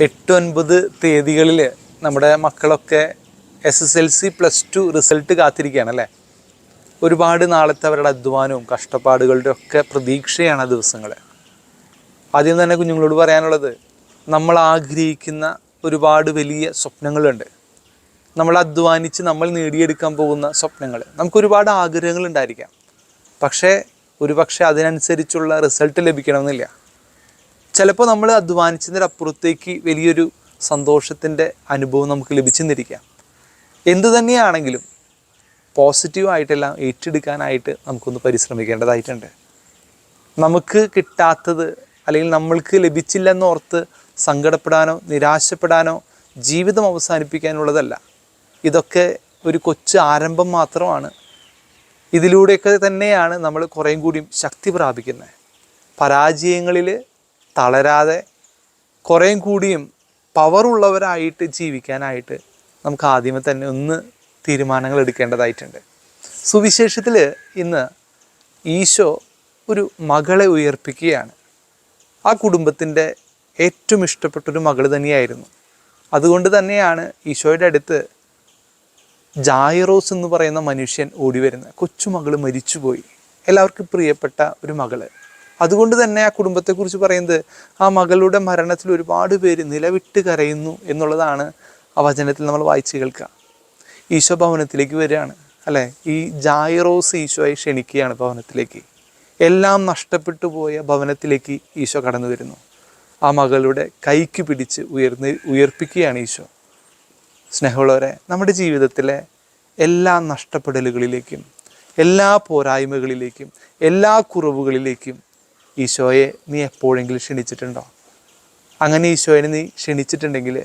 8-9 തീയതികളിൽ നമ്മുടെ മക്കളൊക്കെ SSLC +2 റിസൾട്ട് കാത്തിരിക്കുകയാണ് അല്ലേ. ഒരുപാട് നാളത്തെ അവരുടെ അധ്വാനവും കഷ്ടപ്പാടുകളുടെ ഒക്കെ പ്രതീക്ഷയാണ് ആ ദിവസങ്ങൾ. ആദ്യം തന്നെ കുഞ്ഞുങ്ങളോട് പറയാനുള്ളത്, നമ്മൾ ആഗ്രഹിക്കുന്ന ഒരുപാട് വലിയ സ്വപ്നങ്ങളുണ്ട്. നമ്മൾ അധ്വാനിച്ച് നമ്മൾ നേടിയെടുക്കാൻ പോകുന്ന സ്വപ്നങ്ങൾ. നമുക്കൊരുപാട് ആഗ്രഹങ്ങളുണ്ടായിരിക്കാം, പക്ഷേ അതിനനുസരിച്ചുള്ള റിസൾട്ട് ലഭിക്കണമെന്നില്ല. ചിലപ്പോൾ നമ്മൾ അധ്വാനിച്ചതിനപ്പുറത്തേക്ക് വലിയൊരു സന്തോഷത്തിൻ്റെ അനുഭവം നമുക്ക് ലഭിച്ചെന്നിരിക്കാം. എന്തു തന്നെയാണെങ്കിലും പോസിറ്റീവായിട്ടെല്ലാം ഏറ്റെടുക്കാനായിട്ട് നമുക്കൊന്ന് പരിശ്രമിക്കേണ്ടതായിട്ടുണ്ട്. നമുക്ക് കിട്ടാത്തത് അല്ലെങ്കിൽ നമ്മൾക്ക് ലഭിച്ചില്ലെന്നോർത്ത് സങ്കടപ്പെടാനോ നിരാശപ്പെടാനോ ജീവിതം അവസാനിപ്പിക്കാനുള്ളതല്ല. ഇതൊക്കെ ഒരു കൊച്ചു ആരംഭം മാത്രമാണ്. ഇതിലൂടെയൊക്കെ തന്നെയാണ് നമ്മൾ കുറേയും കൂടിയും ശക്തി പ്രാപിക്കുന്നത്. പരാജയങ്ങളിൽ തളരാതെ കുറേയും കൂടിയും പവറുള്ളവരായിട്ട് ജീവിക്കാനായിട്ട് നമുക്ക് ആദ്യമേ തന്നെ ഒന്ന് തീരുമാനങ്ങൾ എടുക്കേണ്ടതായിട്ടുണ്ട്. സുവിശേഷത്തിൽ ഇന്ന് ഈശോ ഒരു മകളെ ഉയർപ്പിക്കുകയാണ്. ആ കുടുംബത്തിൻ്റെ ഏറ്റവും ഇഷ്ടപ്പെട്ടൊരു മകൾ തന്നെയായിരുന്നു. അതുകൊണ്ട് തന്നെയാണ് ഈശോയുടെ അടുത്ത് ജായിറോസ് എന്ന് പറയുന്ന മനുഷ്യൻ ഓടി വരുന്നത്. കൊച്ചുമകൾ മരിച്ചുപോയി, എല്ലാവർക്കും പ്രിയപ്പെട്ട ഒരു മകള്. അതുകൊണ്ട് തന്നെ ആ കുടുംബത്തെക്കുറിച്ച് പറയുന്നത്, ആ മകളുടെ മരണത്തിൽ ഒരുപാട് പേര് നിലവിട്ട് കരയുന്നു എന്നുള്ളതാണ് ആ വചനത്തിൽ നമ്മൾ വായിച്ച് കേൾക്കുക. ഈശോ ഭവനത്തിലേക്ക് വരികയാണ് അല്ലേ. ഈ ജായിറോസ് ഈശോയെ ക്ഷണിക്കുകയാണ് ഭവനത്തിലേക്ക്. എല്ലാം നഷ്ടപ്പെട്ടു പോയ ഭവനത്തിലേക്ക് ഈശോ കടന്നു വരുന്നു. ആ മകളുടെ കൈക്ക് പിടിച്ച് ഉയർപ്പിക്കുകയാണ് ഈശോ. സ്നേഹമുള്ളവരെ, നമ്മുടെ ജീവിതത്തിലെ എല്ലാ നഷ്ടപ്പെടലുകളിലേക്കും എല്ലാ പോരായ്മകളിലേക്കും എല്ലാ കുറവുകളിലേക്കും ഈശോയെ നീ എപ്പോഴെങ്കിലും ക്ഷണിച്ചിട്ടുണ്ടോ? അങ്ങനെ ഈശോയെ നീ ക്ഷണിച്ചിട്ടുണ്ടെങ്കിൽ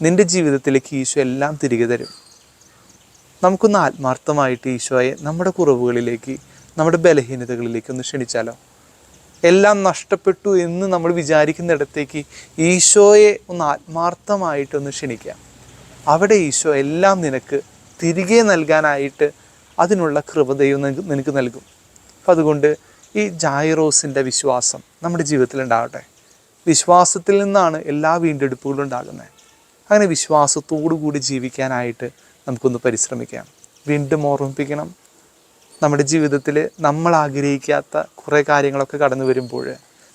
നിൻ്റെ ജീവിതത്തിലേക്ക് ഈശോ എല്ലാം തിരികെ തരും. നമുക്കൊന്ന് ആത്മാർത്ഥമായിട്ട് ഈശോയെ നമ്മുടെ കുറവുകളിലേക്ക് നമ്മുടെ ബലഹീനതകളിലേക്ക് ഒന്ന് ക്ഷണിച്ചാലോ? എല്ലാം നഷ്ടപ്പെട്ടു എന്ന് നമ്മൾ വിചാരിക്കുന്നിടത്തേക്ക് ഈശോയെ ഒന്ന് ആത്മാർത്ഥമായിട്ടൊന്ന് ക്ഷണിക്കാം. അവിടെ ഈശോ എല്ലാം നിനക്ക് തിരികെ നൽകാനായിട്ട് അതിനുള്ള കൃപതയും നിനക്ക് നൽകും. അപ്പം അതുകൊണ്ട് ഈ ജായിറോസിൻ്റെ വിശ്വാസം നമ്മുടെ ജീവിതത്തിൽ ഉണ്ടാകട്ടെ. വിശ്വാസത്തിൽ നിന്നാണ് എല്ലാ വീണ്ടെടുപ്പുകളും ഉണ്ടാകുന്നത്. അങ്ങനെ വിശ്വാസത്തോടു കൂടി ജീവിക്കാനായിട്ട് നമുക്കൊന്ന് പരിശ്രമിക്കാം. വീണ്ടും ഓർമ്മിപ്പിക്കണം, നമ്മുടെ ജീവിതത്തിൽ നമ്മൾ ആഗ്രഹിക്കാത്ത കുറേ കാര്യങ്ങളൊക്കെ കടന്നു വരുമ്പോൾ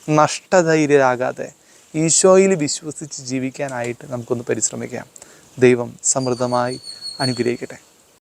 നഷ്ടധൈര്യരാകാതെ ഈശോയിൽ വിശ്വസിച്ച് ജീവിക്കാനായിട്ട് നമുക്കൊന്ന് പരിശ്രമിക്കാം. ദൈവം സമൃദ്ധമായി അനുഗ്രഹിക്കട്ടെ.